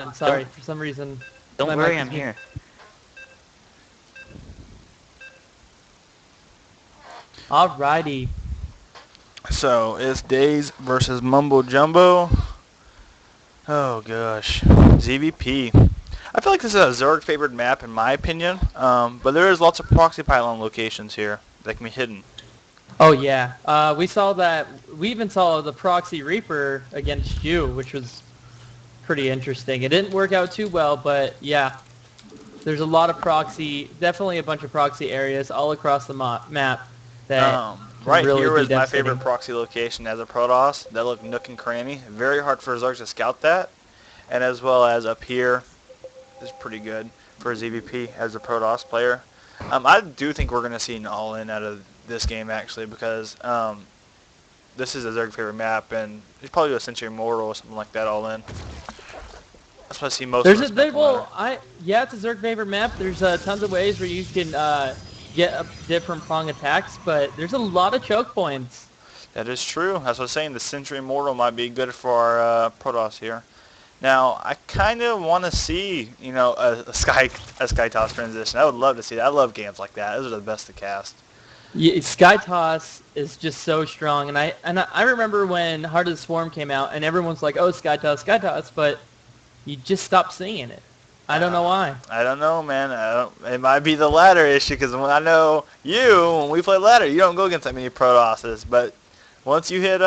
I'm sorry, for some reason. Don't worry, I'm here. Alrighty. So it's Days versus Mumbo Jumbo. Oh gosh, ZVP. I feel like this is a Zerg favored map in my opinion, but there is lots of proxy pylon locations here that can be hidden. Oh yeah, we saw that. We even saw the Proxy Reaper against you, which was pretty interesting. It didn't work out too well, but yeah, there's a lot of proxy, definitely a bunch of proxy areas all across the map that Right really here be is my devastating. favorite proxy location as a Protoss. That look nook and cranny. Very hard for Zergs to scout that, and as well as up here is pretty good for ZVP as a Protoss player. I do think we're going to see an all-in out of this game actually because this is a Zerg favorite map, and it's probably a Century Immortal or something like that all-in. That's what I see most of this map. Yeah, it's a Zerg favorite map. There's tons of ways where you can get different prong attacks, but there's a lot of choke points. That is true. That's what I was saying. The Century Immortal might be good for our Protoss here. Now, I kind of want to see, you know, a Sky Toss transition. I would love to see that. I love games like that. Those are the best to cast. Yeah, Sky Toss is just so strong, and I remember when Heart of the Swarm came out, and everyone's like, "Oh, Sky Toss," but you just stopped seeing it. I don't know why. I don't know, man. It might be the ladder issue, because when I know you, when we play ladder, you don't go against that many Protosses. But once you hit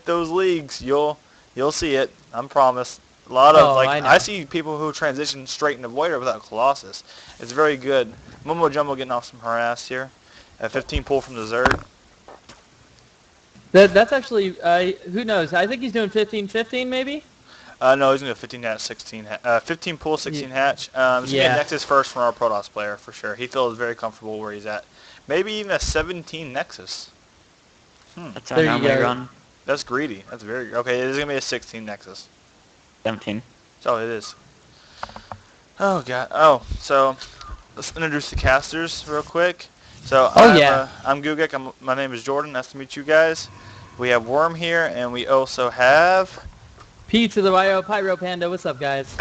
those leagues, you'll see it. I'm promised. A lot of I see people who transition straight into Voider without Colossus. It's very good. Mumbo Jumbo getting off some harass here. A 15 pull from the Zerg. That's actually who knows? I think he's doing 15-15 maybe. No, he's going to 15 hatch, 16 15 pull, 16 hatch. He's going to get Nexus first from our Protoss player, for sure. He feels very comfortable where he's at. Maybe even a 17 Nexus. That's our normally run. That's greedy. That's very... Okay, it is going to be a 16 Nexus. 17. Oh, it is. Oh, God. Oh, so let's introduce the casters real quick. So I'm Gugek. My name is Jordan. Nice to meet you guys. We have Worm here, and we also have... P to the YO Pyro Panda. What's up, guys?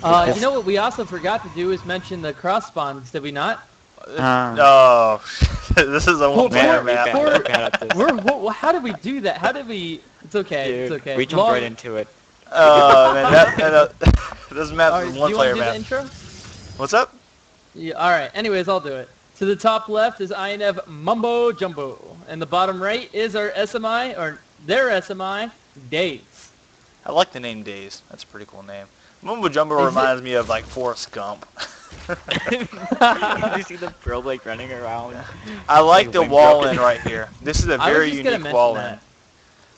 You know what we also forgot to do is mention the cross spawns, did we not? No. This is a one-player map. How did we do that? How did we... It's okay. Dude, it's okay. We jumped right into it. Oh, man. This map is a one-player map. Do you want to do the intro? What's up? Yeah, alright. Anyways, I'll do it. To the top left is INF Mumbo Jumbo. And the bottom right is our SMI, or their SMI, Days. I like the name Days. That's a pretty cool name. Mumbo Jumbo reminds me of, like, Forrest Gump. Did you see the Pro Blake running around? I like the wall in right here. This is a very unique wall in.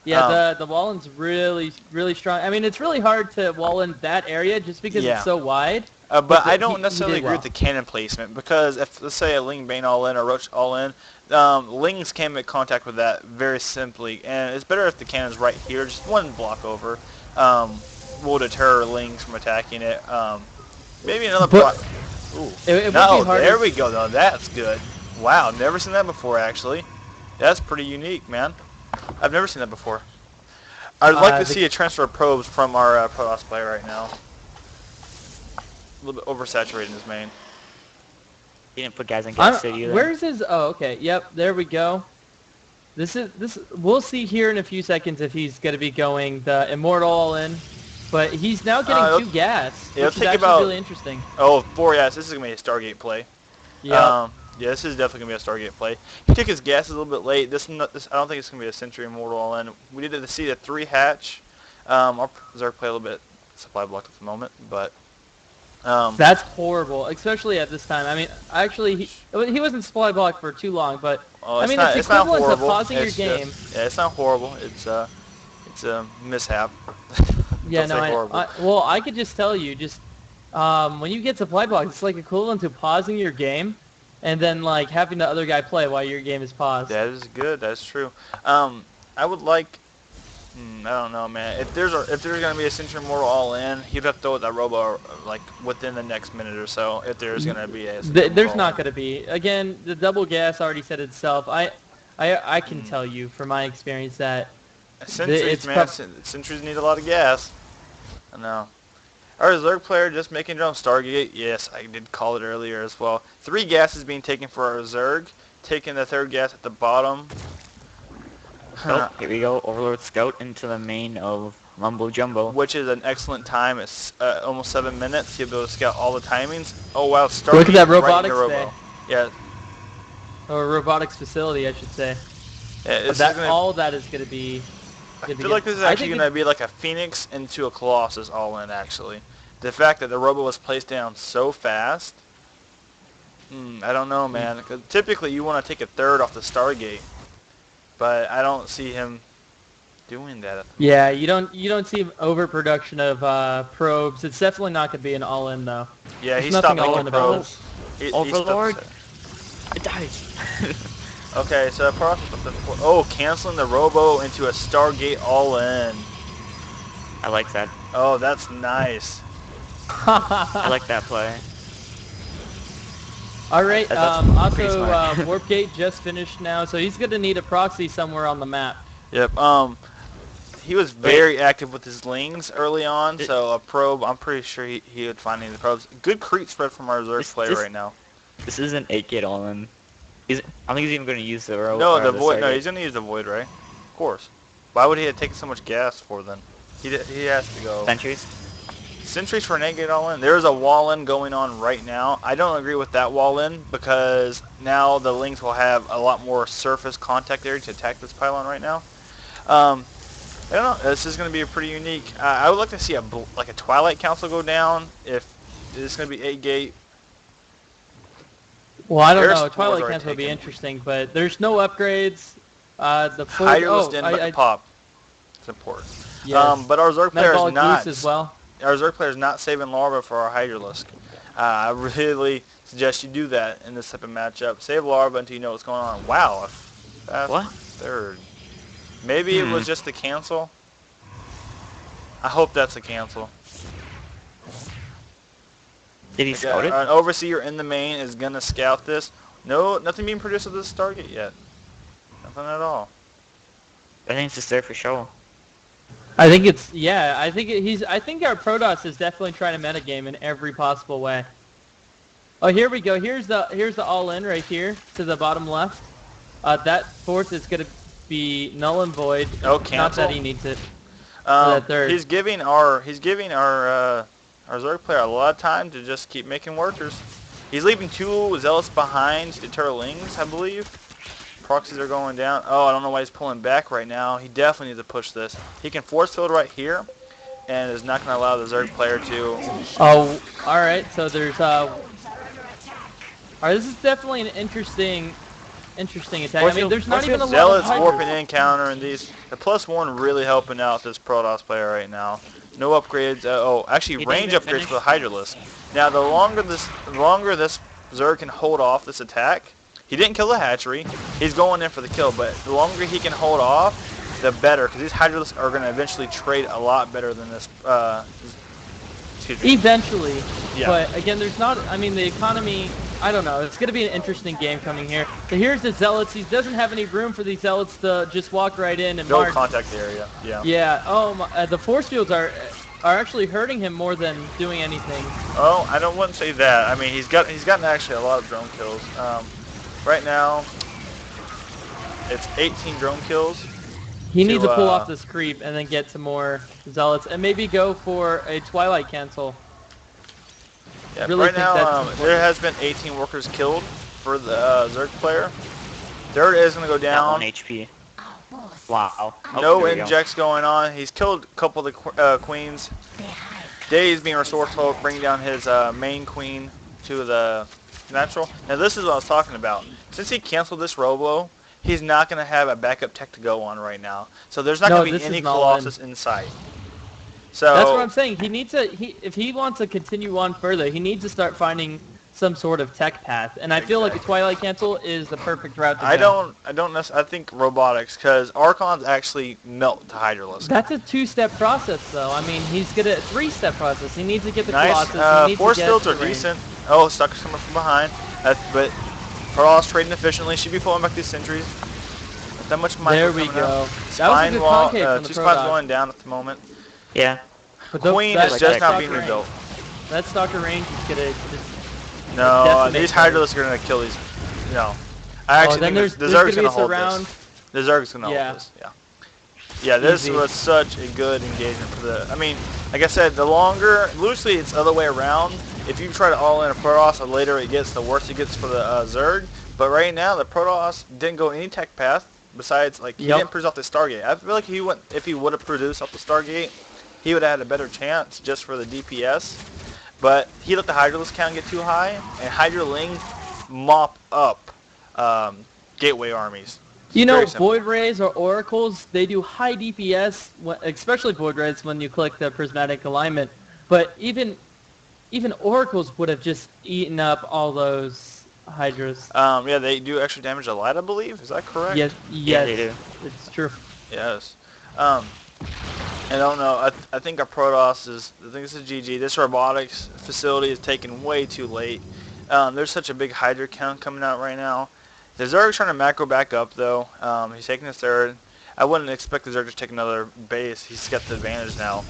Yeah, the wall in's really, really strong. I mean, it's really hard to wall in that area just because it's so wide. But I don't necessarily agree with the cannon placement because if, let's say, a Ling Bane all in or Roach all in, Lings can make contact with that very simply. And it's better if the cannon's right here, just one block over. Will deter Lings from attacking it. Maybe another block. Ooh. There we go, though. That's good. Wow, never seen that before, actually. That's pretty unique, man. I've never seen that before. I'd like to see a transfer of probes from our Protoss player right now. A little bit oversaturated in his main. He didn't put guys in gas city either. Where's his... Oh, okay. Yep, there we go. We'll see here in a few seconds if he's going to be going the Immortal all in. But he's now getting 2 gas, which is actually really interesting. Oh, 4 gas. This is going to be a Stargate play. Yeah. Yeah, this is definitely going to be a Stargate play. He took his gas a little bit late. I don't think it's going to be a Century Immortal all in. We did see a 3 hatch. Our Zerg play a little bit supply blocked at the moment, but... That's horrible, especially at this time. I mean, actually, he wasn't supply blocked for too long, but I mean, it's equivalent to pausing your game. Yeah, it's not horrible. It's a mishap. Yeah, no, well, I could just tell you, when you get supply blocked, it's like equivalent to pausing your game, and then like having the other guy play while your game is paused. That is good. That's true. I would like. I don't know, man. If there's gonna be a Century Immortal all in, he'd have to throw that Robo like within the next minute or so. If there's gonna be a there's not gonna be. Again, the double gas already said itself. I can tell you from my experience that Sentries, man. Sentries need a lot of gas. I know. Our Zerg player just making their own Stargate. Yes, I did call it earlier as well. 3 gases being taken for our Zerg. Taking the 3rd gas at the bottom. Oh, here we go. Overlord Scout into the main of Mumbo Jumbo. Which is an excellent time. It's almost 7 minutes. You'll be able to scout all the timings. Oh wow, Stargate. Look at that robotics right bay. Yeah. Or robotics facility, I should say. Yeah, all that is going to be... I feel like this is actually going to be like a Phoenix into a Colossus all in, actually. The fact that the robot was placed down so fast, I don't know, man. 'Cause typically, you want to take a 3rd off the Stargate, but I don't see him doing that. Yeah, you don't see overproduction of probes. It's definitely not going to be an all-in, though. Yeah, There's he nothing stopped making all-in probes. Overlord, it dies. Okay, so the process of the canceling the Robo into a Stargate all in. I like that. Oh, that's nice. I like that play. All right. That's pretty Also, smart. Warp Gate just finished now, so he's going to need a proxy somewhere on the map. Yep. He was very active with his lings early on, so a probe. I'm pretty sure he would find any of the probes. Good creep spread from our Zerg player right now. This is an 8-gate all-in. I don't think he's even going to use the rope. No, the void. No, he's going to use the void, right? Of course. Why would he have taken so much gas for then? He has to go. Sentries. Sentries for an 8-gate all-in. There's a wall-in going on right now. I don't agree with that wall-in because now the lings will have a lot more surface contact area to attack this pylon right now. I don't know. This is going to be a pretty unique. I would like to see a Twilight Council go down if it's going to be 8-gate. Well, I don't know. Twilight Council would be interesting, but there's no upgrades. The Hydralisk in the pop. It's important. Yes. But our Zerg player is not. As well. Our Zerg player is not saving larva for our Hydralisk. I really suggest you do that in this type of matchup. Save larva until you know what's going on. Wow. What? 3rd. Maybe it was just a cancel. I hope that's a cancel. Did he scout it? An overseer in the main is going to scout this. No, nothing being produced at this Stargate yet. Nothing at all. I think it's just there for show. I think it's I think our Protoss is definitely trying to metagame in every possible way. Oh, here we go. Here's the all-in right here to the bottom left. That 4th is going to be null and void. Oh, cancel. Not that he needs it. That 3rd. He's giving our Zerg player a lot of time to just keep making workers. He's leaving 2 zealots behind to deter lings, I believe. Proxies are going down. Oh, I don't know why he's pulling back right now. He definitely needs to push this. He can force field right here, and is not going to allow the Zerg player to. Oh, all right. So there's all right. This is definitely an interesting attack. I mean, there's not even a lot of zealots hydras. warping in, countering these. The +1 really helping out this Protoss player right now. No upgrades. Actually, range upgrades for the Hydralisk. Now, the longer this Zerg can hold off this attack. He didn't kill the hatchery. He's going in for the kill, but the longer he can hold off, the better, because these Hydralisks are going to eventually trade a lot better than this. Eventually, yeah. But again, there's not. I mean, the economy. I don't know. It's going to be an interesting game coming here. So here's the zealots. He doesn't have any room for these zealots to just walk right in and no march. Contact area. Yeah. Yeah. Oh, the force fields are actually hurting him more than doing anything. Oh, I wouldn't say that. I mean, he's gotten actually a lot of drone kills. Right now, it's 18 drone kills. He needs to pull off this creep and then get some more zealots and maybe go for a Twilight Cancel. Yeah, really right now there has been 18 workers killed for the Zerg player. 3rd is going to go down. 1 HP. Wow. No injects going on. He's killed a couple of the queens. Day is being resourceful, bringing down his main queen to the natural. Now this is what I was talking about. Since he canceled this Robo, he's not going to have a backup tech to go on right now. So there's not going to be any Colossus in sight. So that's what I'm saying. He needs to. If he wants to continue on further, he needs to start finding some sort of tech path. And I feel like a Twilight Cancel is the perfect route to go. I think robotics, because Archons actually melt to Hydralisk. That's a 2-step process, though. I mean, he's got a 3-step process. He needs to get the nice. Colossus. Force fields are decent. Oh, Stucker's coming from behind. But Protoss trading efficiently. Should be pulling back these sentries. that much micro There we coming go. out. That was a Spine good wall, concave from the 2 spines Protoss. going down at the moment. Yeah. But Queen that- is that just now stalker being range- rebuilt. That stalker range is gonna just No, decimate these those. Hydralisks are going to kill these. No. I actually then think the there's Zerg's gonna going to be hold surround. this. The Zerg's going to Yeah. hold this. Yeah. Yeah, this Easy. was such a good engagement for the... I mean, like I said, the longer... Loosely, it's the other way around. If you try to all in a Protoss, the later it gets, the worse it gets for the Zerg. But right now, the Protoss didn't go any tech path. Besides, like, he didn't produce off the Stargate. I feel like if he would have produced off the Stargate, he would have had a better chance just for the DPS. But he let the Hydralisk count get too high, and Hydraling mop up gateway armies. You know, Very simple. Void Rays or Oracles, they do high DPS, especially Void Rays when you click the prismatic alignment. But even Oracles would have just eaten up all those Hydras. Yeah, they do extra damage to light, I believe. Is that correct? Yes, Yeah, they do. it's true. Yes. I don't know. I think our Protoss is... I think this is GG. This robotics facility is taken way too late. There's such a big Hydra count coming out right now. The Zerg's trying to macro back up, though. He's taking his third. I wouldn't expect the Zerg to take another base. He's got the advantage now.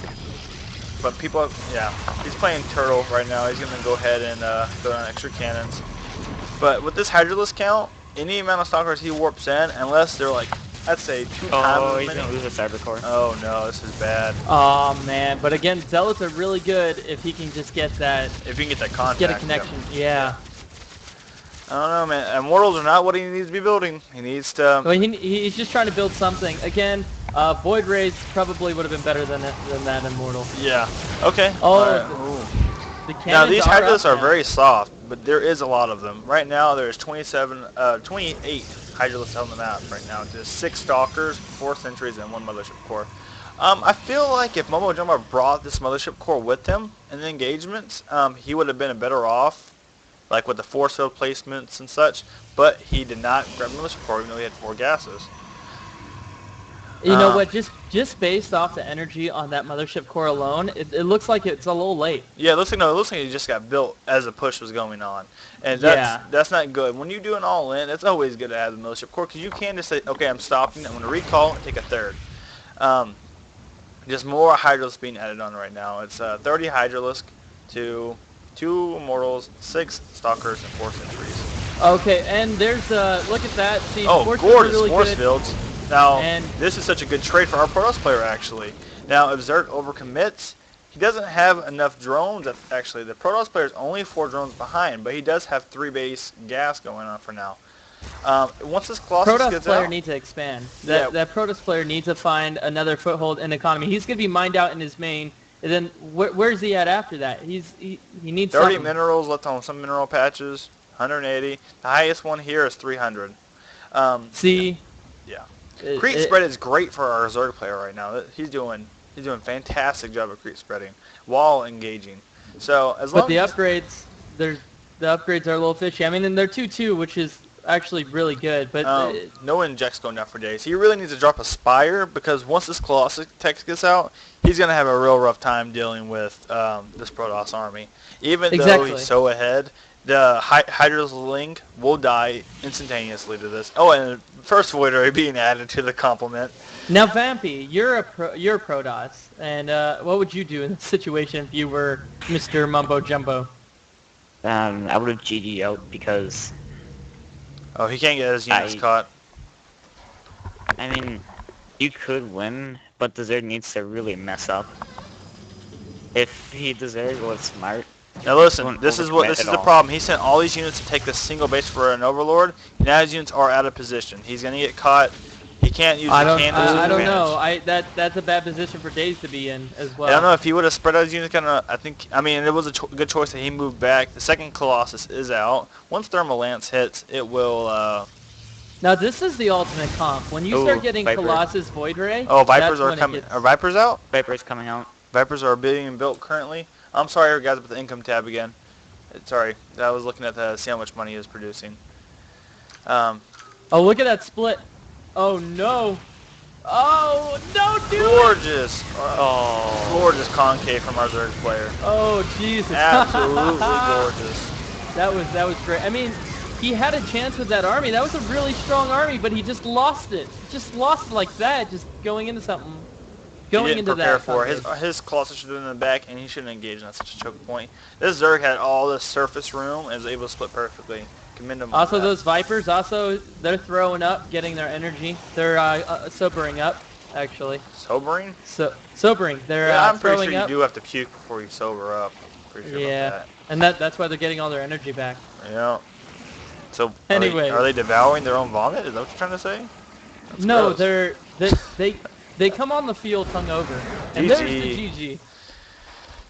But people... Yeah. He's playing Turtle right now. He's going to go ahead and throw down extra cannons. But with this Hydralisk count, any amount of Stalkers he warps in, unless they're like... I'd say 2 times Oh, as he's many. gonna lose a cyber core. Oh no, this is bad. Oh man, but again, Zealots are really good if he can just get that, If you can get that contact. get a connection. Yeah. I don't know, man. Immortals are not what he needs to be building. He needs to... Well, he's just trying to build something. Again, Void Rays probably would have been better than that Immortal. Yeah. Okay. Oh, Alright. The cannons Now these Hydralisks are up now. very soft, but there is a lot of them. Right now there's 28 Hydralisks on the map right now. There's 6 Stalkers, 4 Sentries, and 1 Mothership Core. I feel like if Momo Jumbo brought this Mothership Core with him in the engagements, he would have been better off, like with the force field placements and such. But he did not grab Mothership Core, even though he had 4 gases. You know what? Just based off the energy on that Mothership Core alone, it looks like it's a little late. Yeah, it looks like he just got built as the push was going on, and that's not good. When you do an all-in, it's always good to have the Mothership Core because you can just say, okay, I'm stopping. I'm going to recall and take a third. Just more Hydralisk being added on right now. It's 30 Hydralisk to 2 Immortals, 6 Stalkers, and 4 Sentries. Okay, and there's look at that. See, Oh, force fields are gorgeous really force good. fields. Now, And- this is such a good trade for our Protoss player, actually. Now, if Zerg overcommits, he doesn't have enough drones. Actually, the Protoss player is only 4 drones behind, but he does have 3 base gas going on for now. Once this Colossus Protoss gets player out... needs to expand. That Protoss player needs to find another foothold in the economy. He's going to be mined out in his main, and then where's he at after that? He needs 30 something. minerals left on some mineral patches, 180. The highest one here is 300. See? Yeah. Creep spread is great for our Zerg player right now. He's doing a fantastic job of creep spreading while engaging. So as long But the upgrades, the upgrades are a little fishy. I mean, and they're 2-2, which is actually really good. But no injects going down for days. He really needs to drop a Spire because once this Colossus text gets out, he's gonna have a real rough time dealing with this Protoss army. Even though he's so ahead, the Hydra's Link will die instantaneously to this. Oh, and first Void Ray being added to the complement. Now, Vampy, you're a Protoss, and what would you do in this situation if you were Mr. Mumbo Jumbo? I would have GG out because... Oh, he can't get his units caught. I mean, you could win, but the Zerg needs to really mess up. If the Zerg was smart... Now listen, this is the problem. He sent all these units to take this single base for an Overlord. Now his units are out of position. He's gonna get caught. He can't use the cannons. I don't know. That's a bad position for Days to be in as well. I don't know if he would have spread out his units. I mean, it was a good choice that he moved back. The second Colossus is out. Once Thermal Lance hits, it will. Now this is the ultimate comp. When you start getting Viper. Colossus Void Ray. Oh, Vipers are coming. Are Vipers out? Vipers coming out. Vipers are being built currently. I'm sorry, guys, about the income tab again. Sorry, I was looking at see how much money he was producing. Oh, look at that split. Oh no. Oh no, dude. Gorgeous. Oh, gorgeous concave from our Zerg player. Oh Jesus. Absolutely gorgeous. That was great. I mean, he had a chance with that army. That was a really strong army, but he just lost it. Just lost it like that, just going into something. Going into prepare that. For it. His Colossus should have been in the back, and he shouldn't engage in such a choke point. This Zerg had all this surface room and was able to split perfectly. Commend him. Also, those Vipers, they're throwing up, getting their energy. They're sobering up, actually. Sobering? Sobering. They're I'm pretty throwing sure you up. do have to puke before you sober up. Pretty sure about that. And that's why they're getting all their energy back. Yeah. So anyway, are they devouring their own vomit? Is that what you're trying to say? That's no, gross. they come on the field hungover, and GG. there's the GG.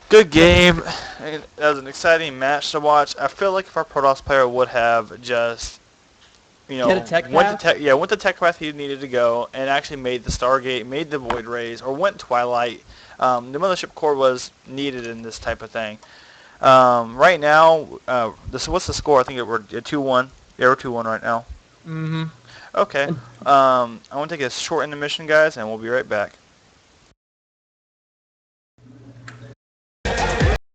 Good game. That was an exciting match to watch. I feel like if our Protoss player would have just, Get a tech path? went the tech path he needed to go, and actually made the Stargate, made the Void Rays, or went Twilight. The Mothership Core was needed in this type of thing. Right now, what's the score? I think we're 2-1. Yeah, we're 2-1 right now. Mm-hmm. Okay. I want to take a short intermission, guys, and we'll be right back.